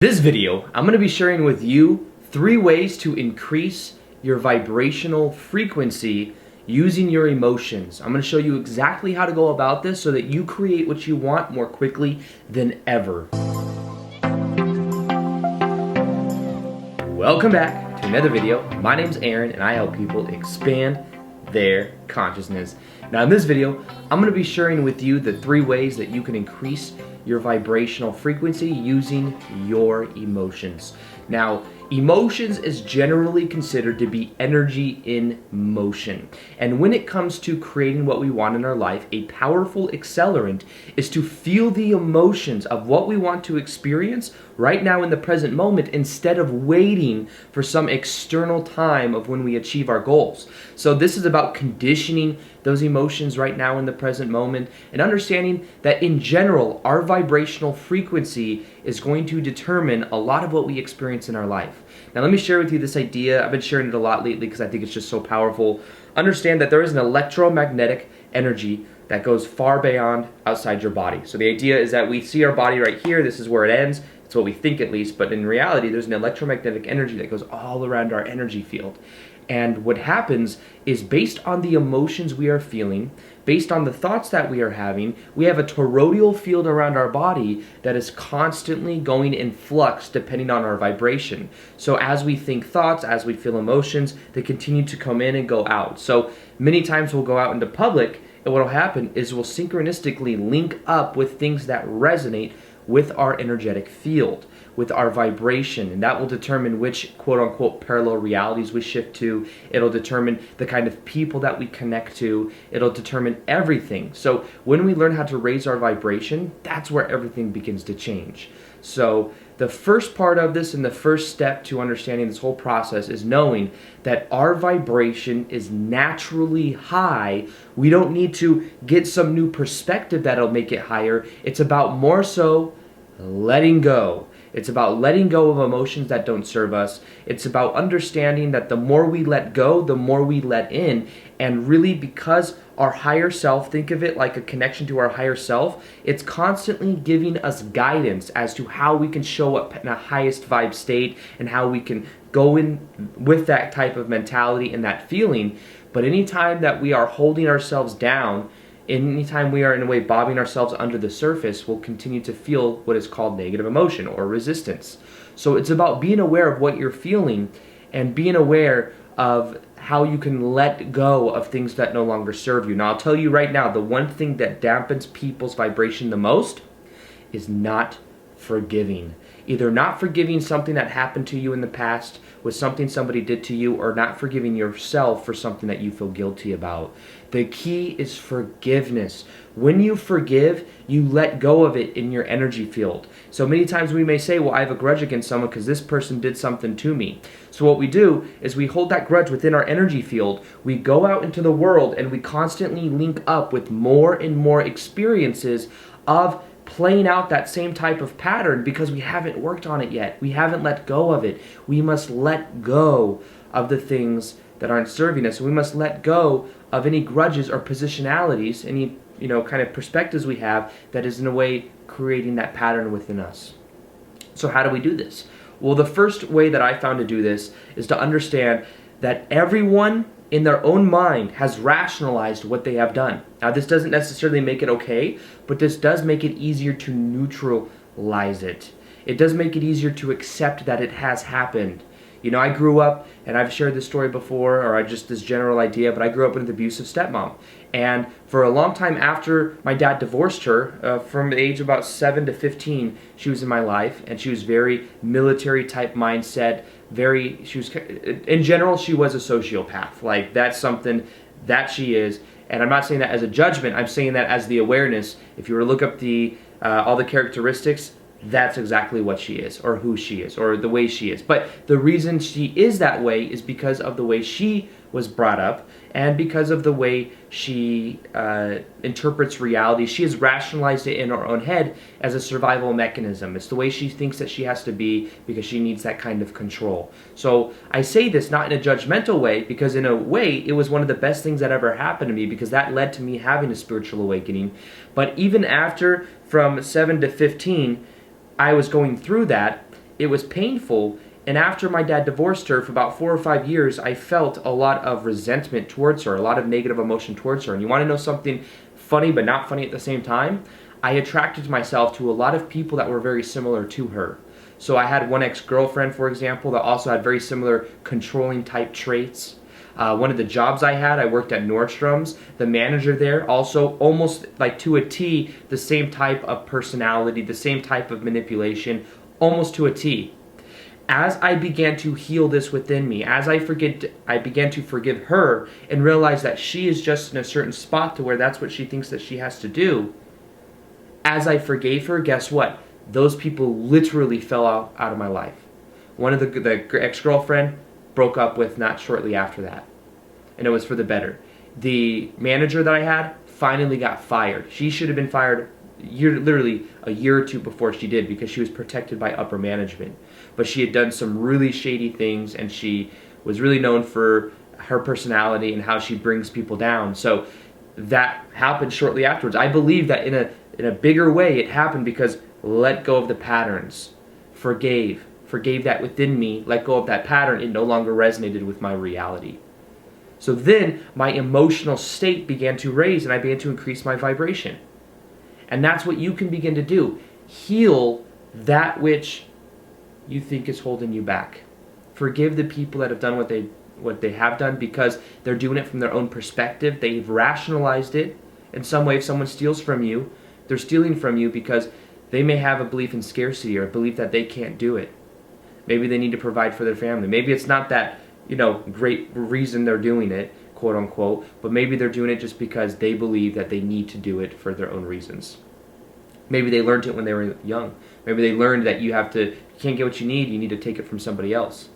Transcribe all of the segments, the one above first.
This video, I'm going to be sharing with you 3 ways to increase your vibrational frequency using your emotions. I'm going to show you exactly how to go about this so that you create what you want more quickly than ever. Welcome back to another video. My name's Aaron and I help people expand their consciousness. Now in this video, I'm going to be sharing with you the 3 ways that you can increase your vibrational frequency using your emotions. Now, emotions is generally considered to be energy in motion. And when it comes to creating what we want in our life, a powerful accelerant is to feel the emotions of what we want to experience right now in the present moment instead of waiting for some external time of when we achieve our goals. So this is about conditioning those emotions right now in the present moment and understanding that in general, our vibrational frequency is going to determine a lot of what we experience in our life. Now let me share with you this idea. I've been sharing it a lot lately because I think it's just so powerful. Understand that there is an electromagnetic energy that goes far beyond outside your body. So the idea is that we see our body right here. This is where it ends. It's what we think at least, but in reality, there's an electromagnetic energy that goes all around our energy field. And what happens is based on the emotions we are feeling, based on the thoughts that we are having, we have a toroidal field around our body that is constantly going in flux depending on our vibration. So as we think thoughts, as we feel emotions, they continue to come in and go out. So many times we'll go out into public and what will happen is we'll synchronistically link up with things that resonate with our energetic field, with our vibration, and that will determine which quote-unquote parallel realities we shift to. It'll determine the kind of people that we connect to. It'll determine everything. So when we learn how to raise our vibration, that's where everything begins to change. So the first part of this and the first step to understanding this whole process is knowing that our vibration is naturally high. We don't need to get some new perspective that'll make it higher. It's about more so letting go. It's about letting go of emotions that don't serve us. It's about understanding that the more we let go, the more we let in. And really, because our higher self, think of it like a connection to our higher self, it's constantly giving us guidance as to how we can show up in a highest vibe state and how we can go in with that type of mentality and that feeling. But anytime that we are holding ourselves down, anytime we are in a way bobbing ourselves under the surface, we'll continue to feel what is called negative emotion or resistance. So it's about being aware of what you're feeling and being aware of how you can let go of things that no longer serve you. Now I'll tell you right now, the one thing that dampens people's vibration the most is not forgiving. Either not forgiving something that happened to you in the past with something somebody did to you, or not forgiving yourself for something that you feel guilty about. The key is forgiveness. When you forgive, you let go of it in your energy field. So many times we may say, well, I have a grudge against someone because this person did something to me. So what we do is we hold that grudge within our energy field. We go out into the world and we constantly link up with more and more experiences of playing out that same type of pattern because we haven't worked on it yet. We haven't let go of it. We must let go of the things that aren't serving us. We must let go of any grudges or positionalities, any kind of perspectives we have that is in a way creating that pattern within us. So how do we do this? Well, the first way that I found to do this is to understand that everyone in their own mind has rationalized what they have done. Now this doesn't necessarily make it okay, but this does make it easier to neutralize it. It does make it easier to accept that it has happened. I grew up, and I've shared this story before, or just this general idea, but I grew up with an abusive stepmom. And for a long time after my dad divorced her, from the age of about 7 to 15, she was in my life, and she was very military type mindset, in general, she was a sociopath. Like, that's something that she is. And I'm not saying that as a judgment, I'm saying that as the awareness. If you were to look up all the characteristics, that's exactly what she is, or who she is, or the way she is. But the reason she is that way is because of the way she was brought up and because of the way she interprets reality. She has rationalized it in her own head as a survival mechanism. It's the way she thinks that she has to be because she needs that kind of control. So I say this not in a judgmental way, because in a way it was one of the best things that ever happened to me, because that led to me having a spiritual awakening. But even after, from 7 to 15, I was going through that, it was painful. And after my dad divorced her for about 4 or 5 years, I felt a lot of resentment towards her, a lot of negative emotion towards her. And you want to know something funny but not funny at the same time? I attracted myself to a lot of people that were very similar to her. So I had one ex-girlfriend, for example, that also had very similar controlling type traits. One of the jobs I had, I worked at Nordstrom's. The manager there also, almost like to a T, the same type of personality, the same type of manipulation, almost to a T. As I began to heal this within me, as I began to forgive her and realize that she is just in a certain spot to where that's what she thinks that she has to do. As I forgave her, guess what? Those people literally fell out of my life. One of the ex-girlfriend broke up with not shortly after that. And it was for the better. The manager that I had finally got fired. She should have been fired literally a year or two before she did, because she was protected by upper management. But she had done some really shady things, and she was really known for her personality and how she brings people down. So that happened shortly afterwards. I believe that in a bigger way it happened because let go of the patterns, forgave that within me, let go of that pattern. It no longer resonated with my reality. So then my emotional state began to raise, and I began to increase my vibration. And that's what you can begin to do. Heal that which you think is holding you back. Forgive the people that have done what they have done, because they're doing it from their own perspective. They've rationalized it in some way. If someone steals from you, they're stealing from you because they may have a belief in scarcity or a belief that they can't do it. Maybe they need to provide for their family. Maybe it's not that, great reason they're doing it, quote unquote, but maybe they're doing it just because they believe that they need to do it for their own reasons. Maybe they learned it when they were young. Maybe they learned that you can't get what you need to take it from somebody else.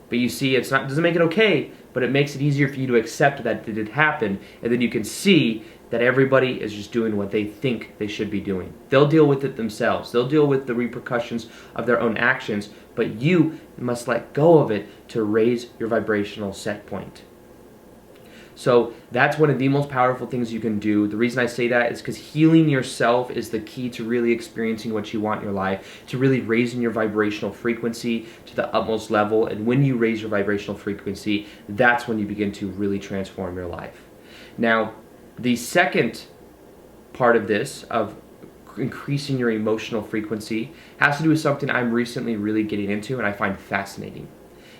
But you see, it doesn't make it okay, but it makes it easier for you to accept that it did happen, and then you can see that everybody is just doing what they think they should be doing. They'll deal with it themselves. They'll deal with the repercussions of their own actions, but you must let go of it to raise your vibrational set point. So that's one of the most powerful things you can do. The reason I say that is because healing yourself is the key to really experiencing what you want in your life, to really raising your vibrational frequency to the utmost level. And when you raise your vibrational frequency, that's when you begin to really transform your life. Now, the second part of this, of increasing your emotional frequency, has to do with something I'm recently really getting into and I find fascinating.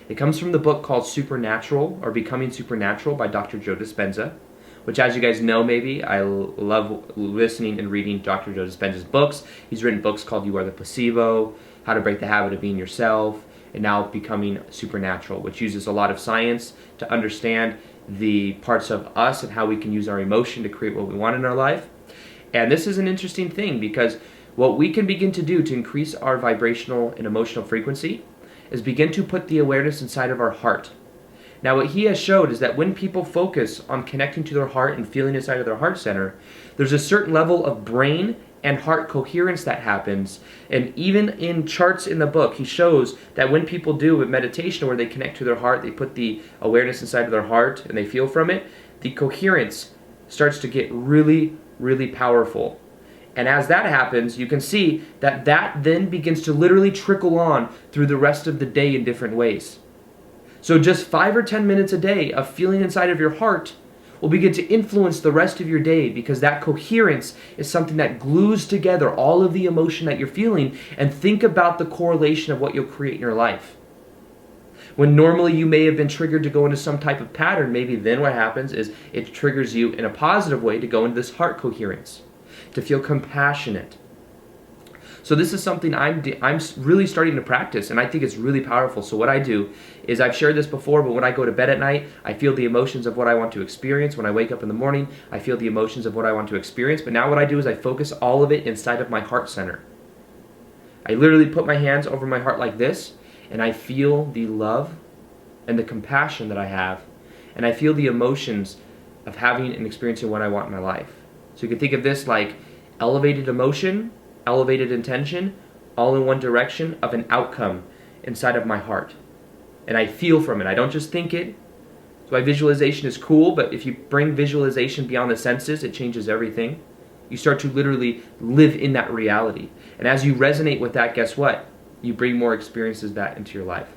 It comes from the book called Supernatural, or Becoming Supernatural, by Dr. Joe Dispenza, which, as you guys know maybe, I love listening and reading Dr. Joe Dispenza's books. He's written books called You Are the Placebo, How to Break the Habit of Being Yourself, and now Becoming Supernatural, which uses a lot of science to understand the parts of us and how we can use our emotion to create what we want in our life. And this is an interesting thing, because what we can begin to do to increase our vibrational and emotional frequency is begin to put the awareness inside of our heart. Now, what he has showed is that when people focus on connecting to their heart and feeling inside of their heart center, there's a certain level of brain and heart coherence that happens. And even in charts in the book, he shows that when people do a meditation where they connect to their heart, they put the awareness inside of their heart and they feel from it, the coherence starts to get really, really powerful. And as that happens, you can see that then begins to literally trickle on through the rest of the day in different ways. So just 5 or 10 minutes a day of feeling inside of your heart will begin to influence the rest of your day, because that coherence is something that glues together all of the emotion that you're feeling. And think about the correlation of what you'll create in your life. When normally you may have been triggered to go into some type of pattern, maybe then what happens is it triggers you in a positive way to go into this heart coherence, to feel compassionate. So this is something I'm really starting to practice, and I think it's really powerful. So what I do is, I've shared this before, but when I go to bed at night, I feel the emotions of what I want to experience. When I wake up in the morning, I feel the emotions of what I want to experience. But now what I do is I focus all of it inside of my heart center. I literally put my hands over my heart like this, and I feel the love and the compassion that I have, and I feel the emotions of having and experiencing what I want in my life. So you can think of this like elevated emotion, elevated intention, all in one direction of an outcome inside of my heart. And I feel from it. I don't just think it. So my visualization is cool, but if you bring visualization beyond the senses, it changes everything. You start to literally live in that reality. And as you resonate with that, guess what? you bring more experiences that into your life.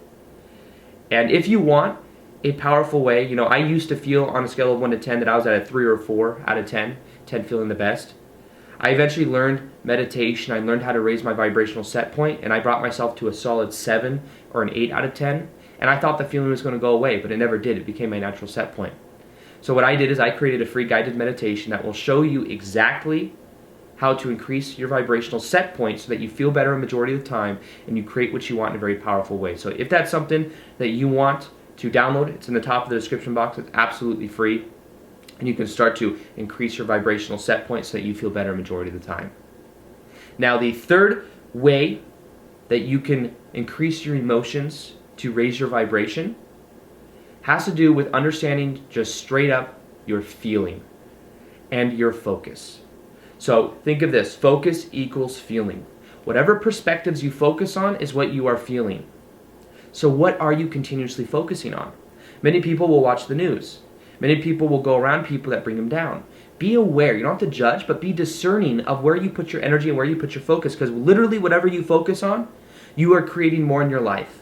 And if you want a powerful way, I used to feel on a scale of 1 to 10 that I was at a 3 or 4 out of 10, 10 feeling the best. I eventually learned meditation. I learned how to raise my vibrational set point, and I brought myself to a solid 7 or an 8 out of 10. And I thought the feeling was going to go away, but it never did. It became my natural set point. So what I did is I created a free guided meditation that will show you exactly how to increase your vibrational set point so that you feel better a majority of the time and you create what you want in a very powerful way. So if that's something that you want to download, it's in the top of the description box. It's absolutely free. And you can start to increase your vibrational set point so that you feel better a majority of the time. Now, the third way that you can increase your emotions to raise your vibration has to do with understanding just straight up your feeling and your focus. So think of this: focus equals feeling. Whatever perspectives you focus on is what you are feeling. So what are you continuously focusing on? Many people will watch the news. Many people will go around people that bring them down. Be aware. You don't have to judge, but be discerning of where you put your energy and where you put your focus, because literally whatever you focus on, you are creating more in your life.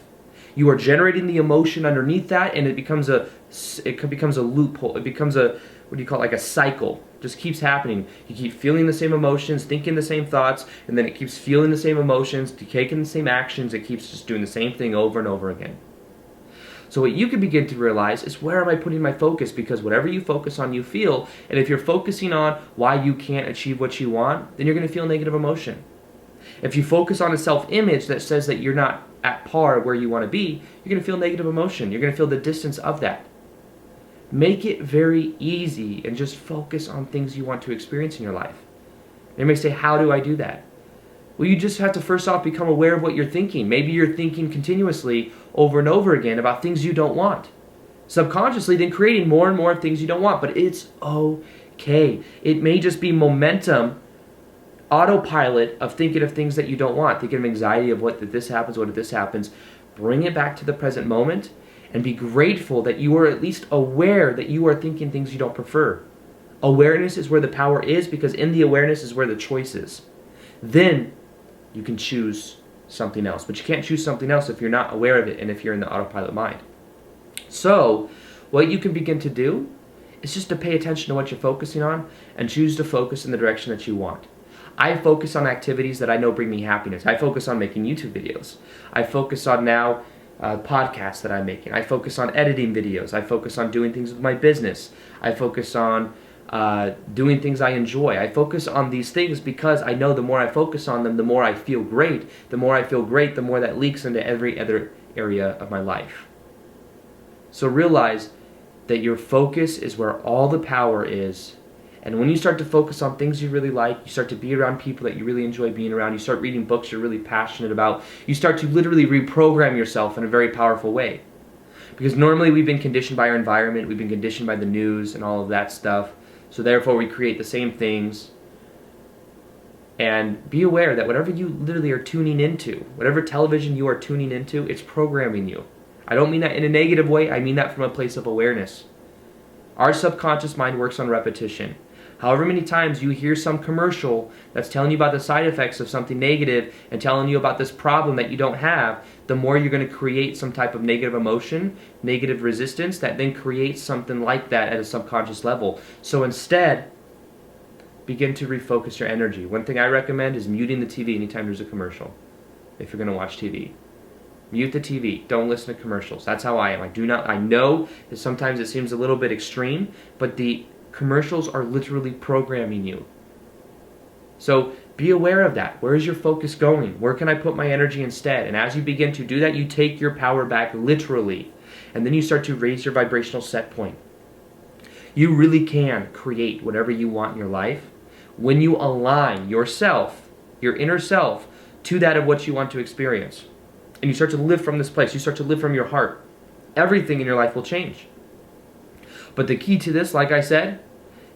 You are generating the emotion underneath that, and it becomes a loophole. It becomes like a cycle. It just keeps happening. You keep feeling the same emotions, thinking the same thoughts, and then it keeps feeling the same emotions, taking the same actions. It keeps just doing the same thing over and over again. So what you can begin to realize is, where am I putting my focus? Because whatever you focus on, you feel. And if you're focusing on why you can't achieve what you want, then you're going to feel negative emotion. If you focus on a self-image that says that you're not at par where you want to be, you're going to feel negative emotion. You're going to feel the distance of that. Make it very easy and just focus on things you want to experience in your life. You may say, how do I do that? Well, you just have to first off become aware of what you're thinking. Maybe you're thinking continuously over and over again about things you don't want. Subconsciously, then creating more and more things you don't want. But it's okay. It may just be momentum, autopilot of thinking of things that you don't want. Thinking of anxiety of what if this happens, what if this happens. Bring it back to the present moment and be grateful that you are at least aware that you are thinking things you don't prefer. Awareness is where the power is, because in the awareness is where the choice is. Then you can choose something else. But you can't choose something else if you're not aware of it and if you're in the autopilot mind. So what you can begin to do is just to pay attention to what you're focusing on and choose to focus in the direction that you want. I focus on activities that I know bring me happiness. I focus on making YouTube videos. I focus on now podcasts that I'm making. I focus on editing videos. I focus on doing things with my business. I focus on doing things I enjoy. I focus on these things because I know the more I focus on them, the more I feel great. The more I feel great, the more that leaks into every other area of my life. So realize that your focus is where all the power is. And when you start to focus on things you really like, you start to be around people that you really enjoy being around, you start reading books you're really passionate about, you start to literally reprogram yourself in a very powerful way. Because normally we've been conditioned by our environment, we've been conditioned by the news and all of that stuff. So therefore we create the same things. And be aware that whatever you literally are tuning into, whatever television you are tuning into, it's programming you. I don't mean that in a negative way, I mean that from a place of awareness. Our subconscious mind works on repetition. However many times you hear some commercial that's telling you about the side effects of something negative and telling you about this problem that you don't have, the more you're going to create some type of negative emotion, negative resistance that then creates something like that at a subconscious level. So instead, begin to refocus your energy. One thing I recommend is muting the TV anytime there's a commercial, if you're going to watch TV. Mute the TV. Don't listen to commercials. That's how I am. I know that sometimes it seems a little bit extreme, but the commercials are literally programming you. So be aware of that. Where is your focus going? Where can I put my energy instead? And as you begin to do that, you take your power back literally. And then you start to raise your vibrational set point. You really can create whatever you want in your life when you align yourself, your inner self, to that of what you want to experience. And you start to live from this place. You start to live from your heart. Everything in your life will change. But the key to this, like I said,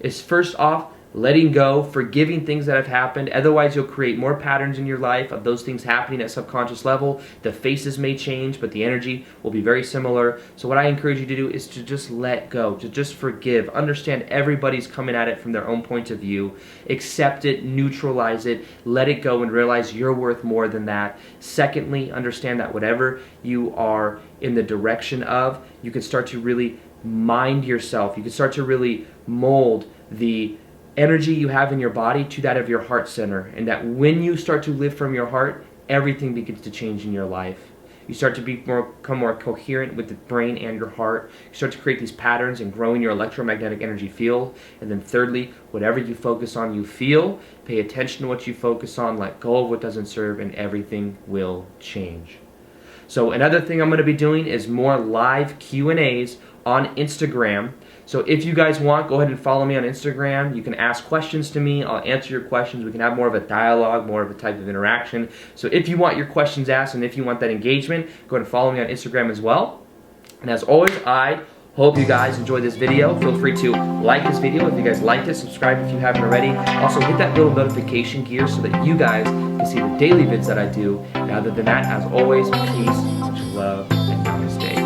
is first off, letting go, forgiving things that have happened. Otherwise, you'll create more patterns in your life of those things happening at subconscious level. The faces may change, but the energy will be very similar. So what I encourage you to do is to just let go, to just forgive. Understand everybody's coming at it from their own point of view. Accept it, neutralize it, let it go, and realize you're worth more than that. Secondly, understand that whatever you are in the direction of, you can start to really mind yourself. You can start to really mold the energy you have in your body to that of your heart center, and that when you start to live from your heart, everything begins to change in your life. You start to become more coherent with the brain and your heart. You start to create these patterns and grow in your electromagnetic energy field. And then thirdly, whatever you focus on, you feel. Pay attention to what you focus on, let go of what doesn't serve, and everything will change. So another thing I'm going to be doing is more live Q&As on Instagram. So if you guys want, go ahead and follow me on Instagram. You can ask questions to me. I'll answer your questions. We can have more of a dialogue, more of a type of interaction. So if you want your questions asked and if you want that engagement, go ahead and follow me on Instagram as well. And as always, I hope you guys enjoyed this video. Feel free to like this video if you guys liked it. Subscribe if you haven't already. Also, hit that little notification gear so that you guys can see the daily vids that I do. And other than that, as always, peace